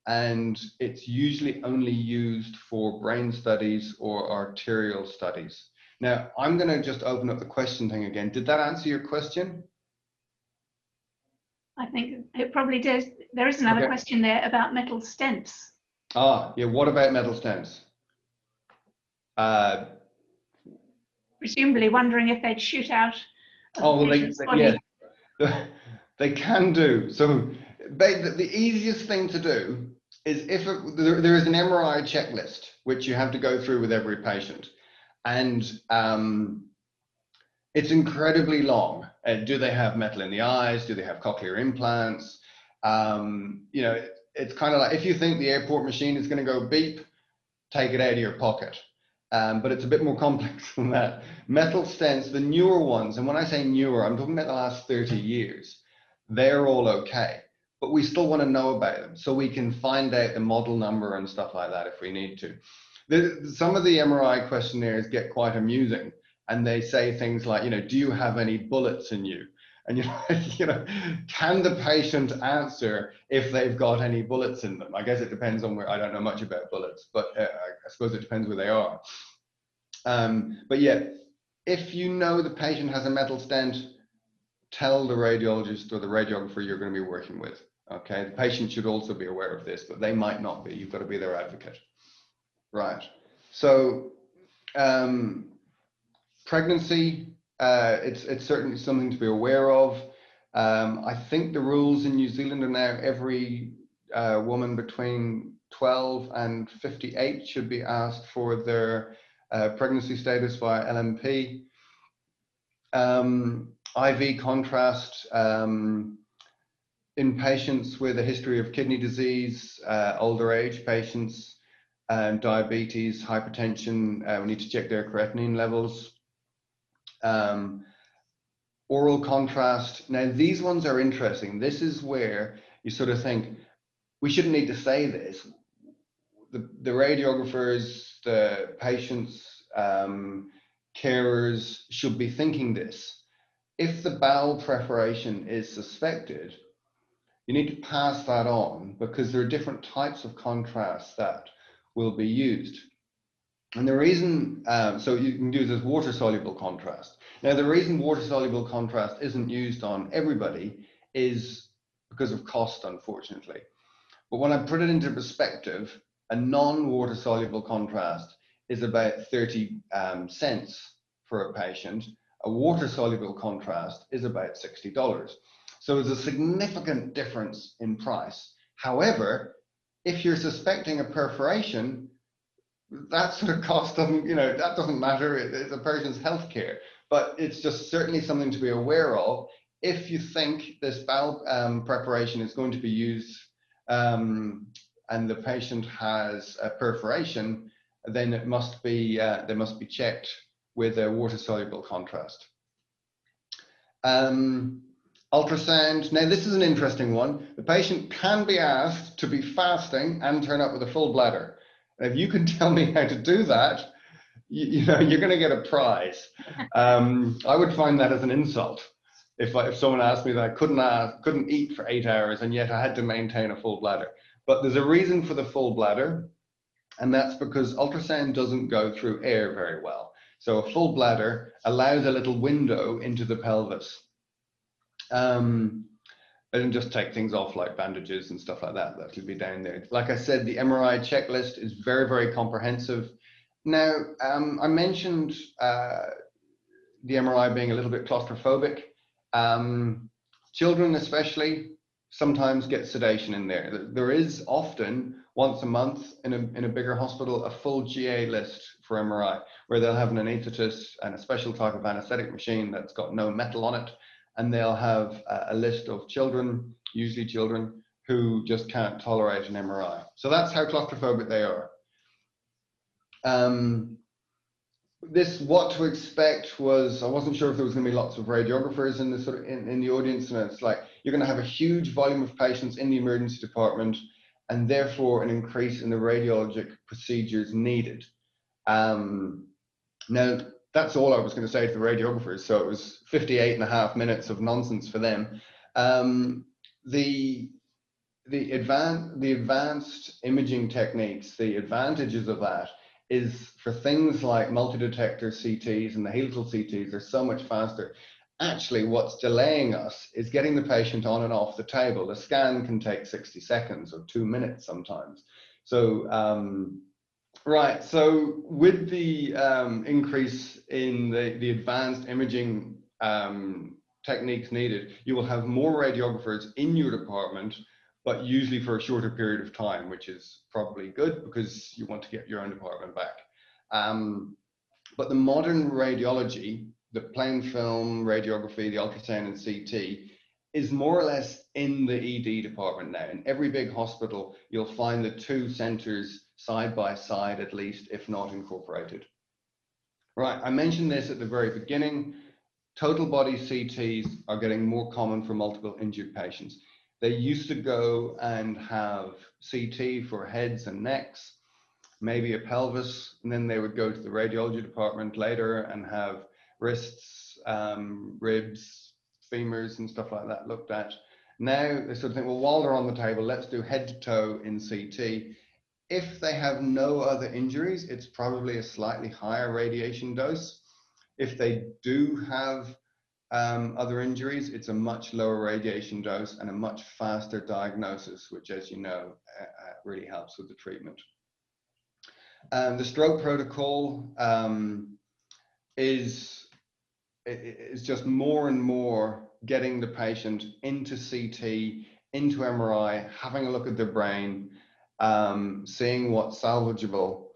And it's usually only used for brain studies or arterial studies. Now, I'm going to just open up the question thing again. Did that answer your question? I think it probably did. There is another question there about metal stents. Ah, yeah, what about metal stents? Presumably wondering if they'd shoot out oh, well, they can do. So the easiest thing to do is if there is an MRI checklist, which you have to go through with every patient. And it's incredibly long. Do they have metal in the eyes? Do they have cochlear implants? You know, it's kind of like if you think the airport machine is going to go beep, take it out of your pocket. But it's a bit more complex than that. Metal stents, the newer ones, and when I say newer, I'm talking about the last 30 years, they're all okay. But we still want to know about them so we can find out the model number and stuff like that if we need to. Some of the MRI questionnaires get quite amusing, and they say things like, you know, do you have any bullets in you? And you know, can the patient answer if they've got any bullets in them? I guess it depends on where. I don't know much about bullets, but I suppose it depends where they are. But yeah, if you know the patient has a metal stent, tell the radiologist or the radiographer you're going to be working with. Okay, the patient should also be aware of this, but they might not be. You've got to be their advocate. Right. So pregnancy, it's certainly something to be aware of. I think the rules in New Zealand are now every woman between 12 and 58 should be asked for their pregnancy status via LMP. IV contrast in patients with a history of kidney disease, older age patients, diabetes, hypertension, we need to check their creatinine levels. Oral contrast. Now, these ones are interesting. This is where you sort of think, we shouldn't need to say this. The radiographers, the patients, carers should be thinking this. If the bowel preparation is suspected, you need to pass that on, because there are different types of contrast that will be used. And the reason, so you can use as water-soluble contrast. Now, the reason water-soluble contrast isn't used on everybody is because of cost, unfortunately. But when I put it into perspective, a non-water-soluble contrast is about 30 cents for a patient. A water-soluble contrast is about $60. So there's a significant difference in price. However, if you're suspecting a perforation, that sort of cost doesn't, that doesn't matter. It's a person's healthcare, but it's just certainly something to be aware of. If you think this bowel preparation is going to be used and the patient has a perforation, then it must be they must be checked with a water-soluble contrast. Ultrasound. Now, this is an interesting one. The patient can be asked to be fasting and turn up with a full bladder. If you can tell me how to do that, you're going to get a prize. I would find that as an insult if someone asked me that I couldn't eat for 8 hours and yet I had to maintain a full bladder. But there's a reason for the full bladder, and that's because ultrasound doesn't go through air very well. So a full bladder allows a little window into the pelvis. And just take things off like bandages and stuff like that. That'll be down there. Like I said, the MRI checklist is very, very comprehensive. Now, I mentioned the MRI being a little bit claustrophobic. Children especially sometimes get sedation in there. There is often, once a month in a bigger hospital, a full GA list for MRI, where they'll have an anesthetist and a special type of anesthetic machine that's got no metal on it. And they'll have a list of children, usually children, who just can't tolerate an MRI. So that's how claustrophobic they are. What to expect was, I wasn't sure if there was going to be lots of radiographers in the in the audience, and it's like you're going to have a huge volume of patients in the emergency department, and therefore an increase in the radiologic procedures needed. Now, that's all I was going to say to the radiographers. So it was 58.5 minutes of nonsense for them. The advanced imaging techniques, the advantages of that is for things like multi-detector CTs and the helical CTs are so much faster. Actually, what's delaying us is getting the patient on and off the table. The scan can take 60 seconds or 2 minutes sometimes. So, right, so with the increase in the advanced imaging techniques needed, you will have more radiographers in your department, but usually for a shorter period of time, which is probably good because you want to get your own department back. But the modern radiology, the plain film radiography, the ultrasound and CT, is more or less in the ED department now. In every big hospital, you'll find the two centers side by side, at least, if not incorporated. Right, I mentioned this at the very beginning. Total body CTs are getting more common for multiple injured patients. They used to go and have CT for heads and necks, maybe a pelvis, and then they would go to the radiology department later and have wrists, ribs, femurs and stuff like that looked at. Now they sort of think, well, while they're on the table, let's do head to toe in CT. If they have no other injuries, it's probably a slightly higher radiation dose. If they do have other injuries, it's a much lower radiation dose and a much faster diagnosis, which, as you know, really helps with the treatment. The stroke protocol is just more and more getting the patient into CT, into MRI, having a look at their brain. seeing what's salvageable.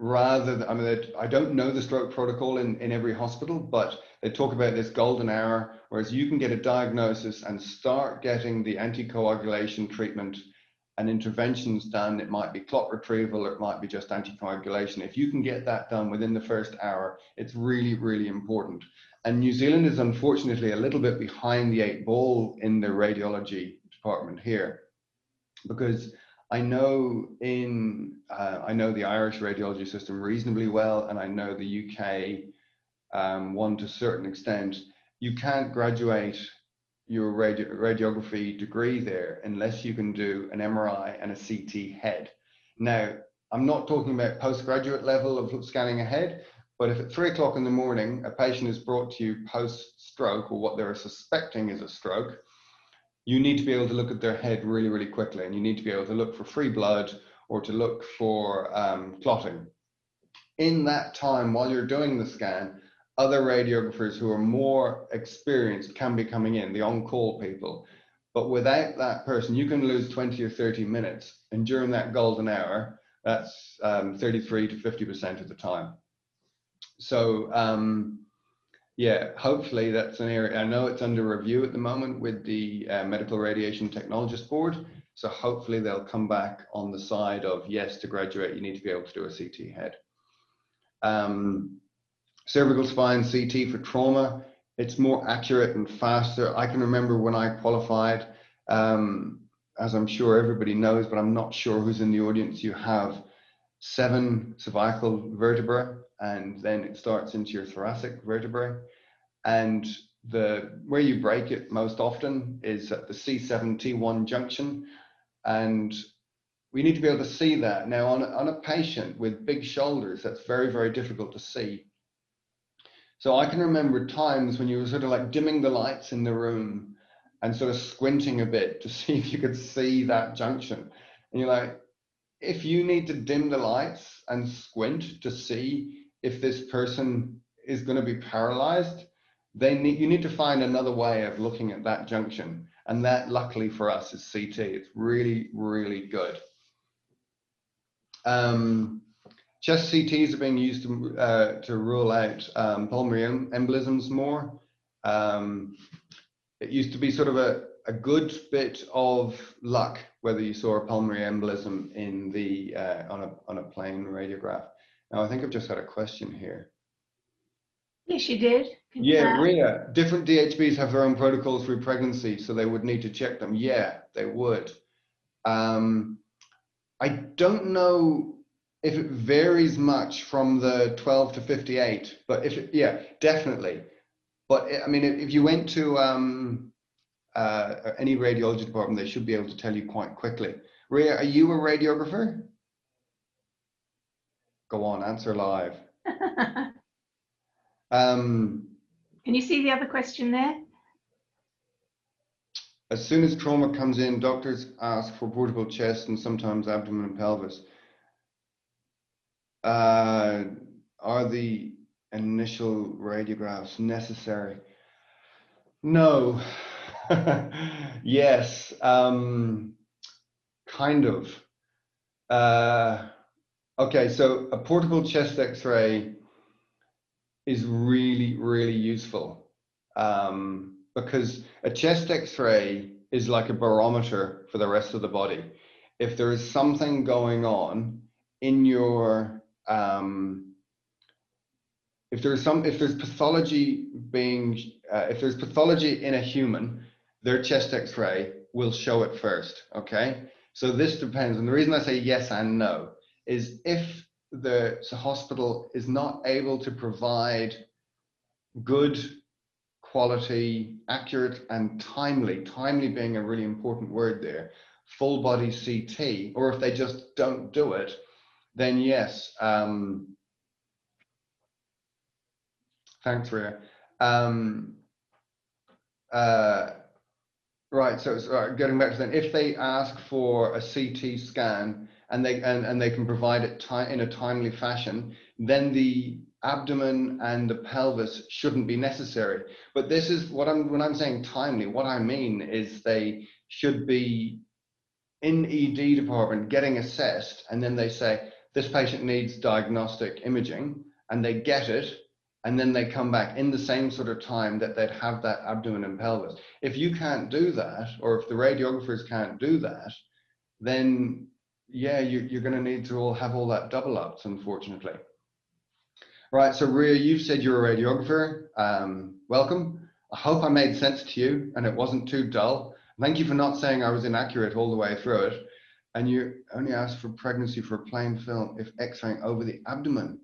Rather than, I mean, I don't know the stroke protocol in every hospital, but they talk about this golden hour, whereas you can get a diagnosis and start getting the anticoagulation treatment and interventions done. It might be clot retrieval, or it might be just anticoagulation. If you can get that done within the first hour, it's really, really important. And New Zealand is unfortunately a little bit behind the 8 ball in the radiology department here, because I know I know the Irish radiology system reasonably well, and I know the UK one to a certain extent. You can't graduate your radiography degree there unless you can do an MRI and a CT head. Now, I'm not talking about postgraduate level of scanning a head, but if at 3 o'clock in the morning a patient is brought to you post-stroke, or what they're suspecting is a stroke, you need to be able to look at their head really, really quickly, and you need to be able to look for free blood or to look for clotting. In that time, while you're doing the scan, other radiographers who are more experienced can be coming in, the on-call people. But without that person, you can lose 20 or 30 minutes. And during that golden hour, that's 33 to 50% of the time. So, yeah, hopefully that's an area. I know it's under review at the moment with the Medical Radiation Technologist Board. So hopefully they'll come back on the side of, yes, to graduate, you need to be able to do a CT head. Cervical spine CT for trauma, it's more accurate and faster. I can remember when I qualified, as I'm sure everybody knows, but I'm not sure who's in the audience, you have 7 cervical vertebrae, and then it starts into your thoracic vertebrae. And where you break it most often is at the C7-T1 junction. And we need to be able to see that. Now, on a patient with big shoulders, that's very, very difficult to see. So I can remember times when you were sort of like dimming the lights in the room and sort of squinting a bit to see if you could see that junction. And you're like, if you need to dim the lights and squint to see if this person is going to be paralyzed, you need to find another way of looking at that junction. And that, luckily for us, is CT. It's really, really good. Chest CTs are being used to rule out pulmonary embolisms more. It used to be sort of a good bit of luck whether you saw a pulmonary embolism in the on a plain radiograph. Now I think I've just had a question here. Yes, you did. Yeah, Ria, different DHBs have their own protocols through pregnancy, so they would need to check them. Yeah, they would. I don't know if it varies much from the 12 to 58, but yeah, definitely. But I mean, if you went to any radiology department, they should be able to tell you quite quickly. Ria, are you a radiographer? Go on, answer live. Can you see the other question there? As soon as trauma comes in, doctors ask for portable chest and sometimes abdomen and pelvis. Are the initial radiographs necessary? No. Yes. Kind of. Okay, so a portable chest X-ray is really, really useful because a chest X-ray is like a barometer for the rest of the body. If there is something going on in your if there's pathology in a human, their chest X-ray will show it first. Okay, so this depends, and the reason I say yes and no is if the hospital is not able to provide good quality, accurate and timely being a really important word there, full body CT, or if they just don't do it, then yes. Thanks, Ria. Right, so getting back to then, if they ask for a CT scan and they can provide it in a timely fashion, then the abdomen and the pelvis shouldn't be necessary. But this is when I'm saying timely, what I mean is they should be in ED department getting assessed, and then they say, this patient needs diagnostic imaging, and they get it, and then they come back in the same sort of time that they'd have that abdomen and pelvis. If you can't do that, or if the radiographers can't do that, then yeah, you're going to need to all have all that double ups, unfortunately. Right, so Ria, you've said you're a radiographer. Welcome. I hope I made sense to you and it wasn't too dull. Thank you for not saying I was inaccurate all the way through it. And you only asked for pregnancy for a plain film if X-raying over the abdomen.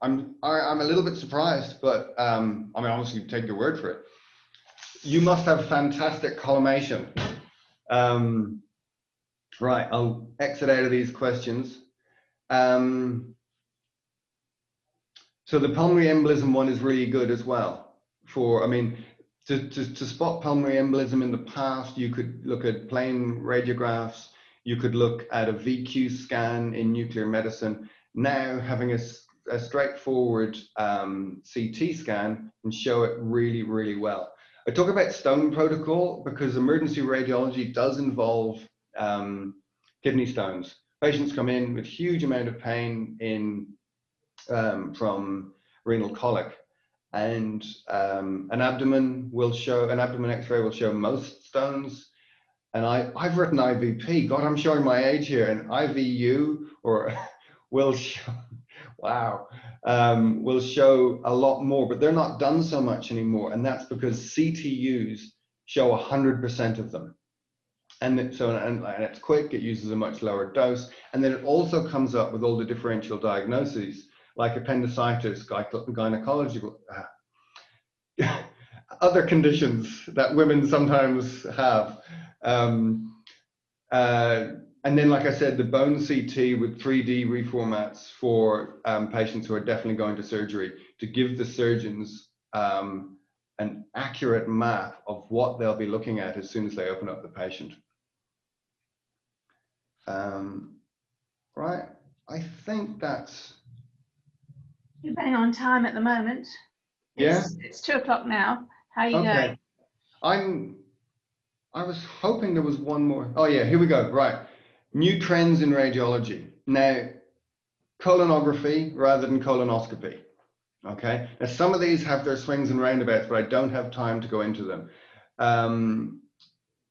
I'm a little bit surprised, but I mean, obviously take your word for it. You must have fantastic collimation. Right, I'll exit out of these questions. So the pulmonary embolism one is really good as well. For, I mean, to spot pulmonary embolism in the past, you could look at plain radiographs, you could look at a VQ scan in nuclear medicine. Now having a straightforward CT scan can show it really, really well. I talk about stone protocol because emergency radiology does involve kidney stones. Patients come in with huge amount of pain from renal colic, and an abdomen X-ray will show most stones. And I've written IVP. God, I'm showing my age here. And IVU will show, wow, will show a lot more, but they're not done so much anymore. And that's because CTUs show 100% of them. And it's quick, it uses a much lower dose. And then it also comes up with all the differential diagnoses like appendicitis, gynecological, other conditions that women sometimes have. And then, like I said, the bone CT with 3D reformats for patients who are definitely going to surgery to give the surgeons an accurate map of what they'll be looking at as soon as they open up the patient. Right, I think that's... You're bang on time at the moment. It's 2 o'clock now. How are you going? I was hoping there was one more. Oh yeah, here we go. Right, new trends in radiology. Now, colonography rather than colonoscopy. Okay, now some of these have their swings and roundabouts, but I don't have time to go into them.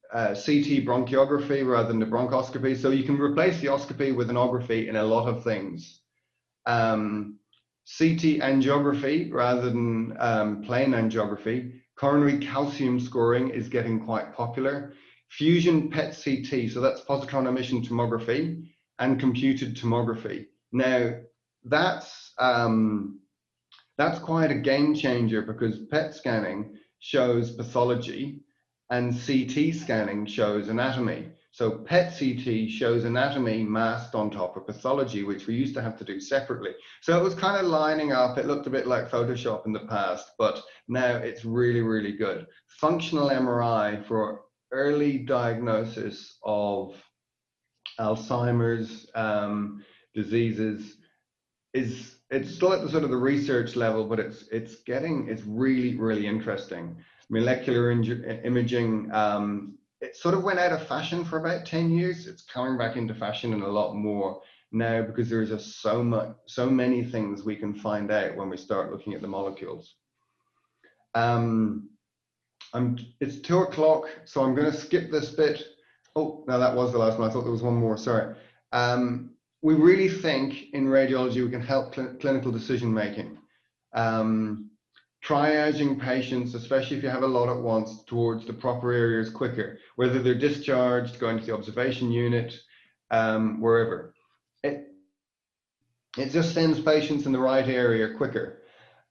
CT bronchography rather than the bronchoscopy. So you can replace the oscopy with anography in a lot of things. CT angiography rather than plain angiography. Coronary calcium scoring is getting quite popular. Fusion PET CT, so that's positron emission tomography and computed tomography. Now that's quite a game changer because PET scanning shows pathology and CT scanning shows anatomy. So PET CT shows anatomy masked on top of pathology, which we used to have to do separately. So it was kind of lining up. It looked a bit like Photoshop in the past, but now it's really, really good. Functional MRI for early diagnosis of Alzheimer's diseases it's still at the sort of the research level, but it's really, really interesting. Molecular imaging, it sort of went out of fashion for about 10 years. It's coming back into fashion and a lot more now because there's just so many things we can find out when we start looking at the molecules. It's 2 o'clock, so I'm going to skip this bit. Oh, no, that was the last one. I thought there was one more, sorry. We really think in radiology we can help clinical decision making. Triaging patients, especially if you have a lot at once, towards the proper areas quicker, whether they're discharged, going to the observation unit, wherever. It just sends patients in the right area quicker.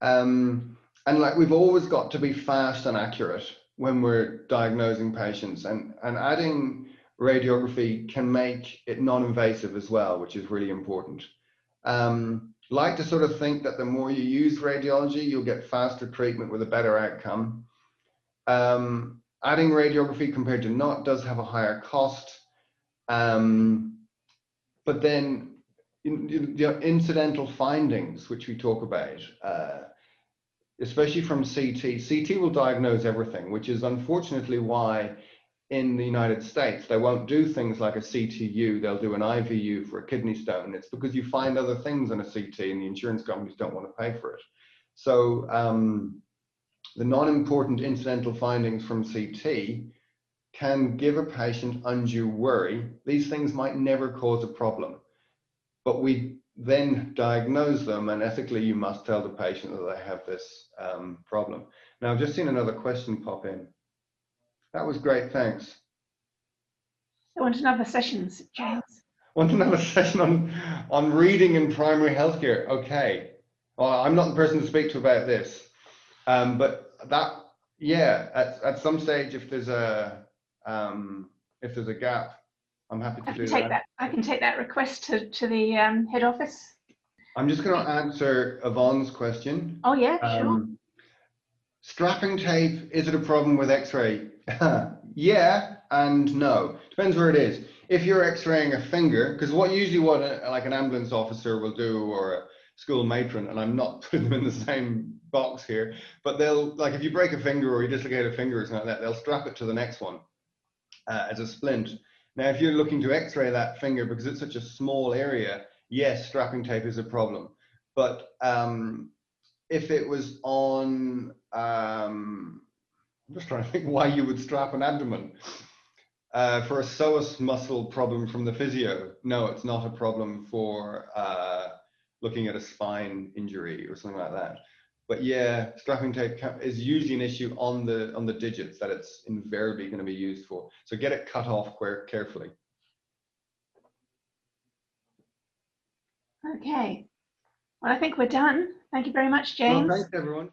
And like we've always got to be fast and accurate when we're diagnosing patients, and adding radiography can make it non-invasive as well, which is really important. Like to sort of think that the more you use radiology, you'll get faster treatment with a better outcome. Adding radiography compared to not does have a higher cost. But then incidental findings, which we talk about, especially from CT will diagnose everything, which is unfortunately why in the United States. They won't do things like a CTU, they'll do an IVU for a kidney stone. It's because you find other things on a CT and the insurance companies don't want to pay for it. So the non-important incidental findings from CT can give a patient undue worry. These things might never cause a problem, but we then diagnose them, and ethically you must tell the patient that they have this problem. Now, I've just seen another question pop in. That was great, thanks. I want another session, James. Want another session on reading in primary healthcare? Okay. Well, I'm not the person to speak to about this, but that, yeah, at some stage, if there's a gap, I'm happy to do that. I can take that request to the head office. I'm just going to answer Yvonne's question. Oh yeah, sure. Strapping tape, is it a problem with X-ray? Yeah and no. Depends where it is. If you're X-raying a finger, because usually what like an ambulance officer will do, or a school matron, and I'm not putting them in the same box here, but they'll, like, if you break a finger or you dislocate a finger or something like that, they'll strap it to the next one as a splint. Now, if you're looking to X-ray that finger because it's such a small area, yes, strapping tape is a problem. But if it was on, I'm just trying to think why you would strap an abdomen. For a psoas muscle problem from the physio, no, it's not a problem for looking at a spine injury or something like that. But yeah, strapping tape is usually an issue on the digits that it's invariably going to be used for. So get it cut off carefully. Okay. Well, I think we're done. Thank you very much, James. Well, thanks, everyone.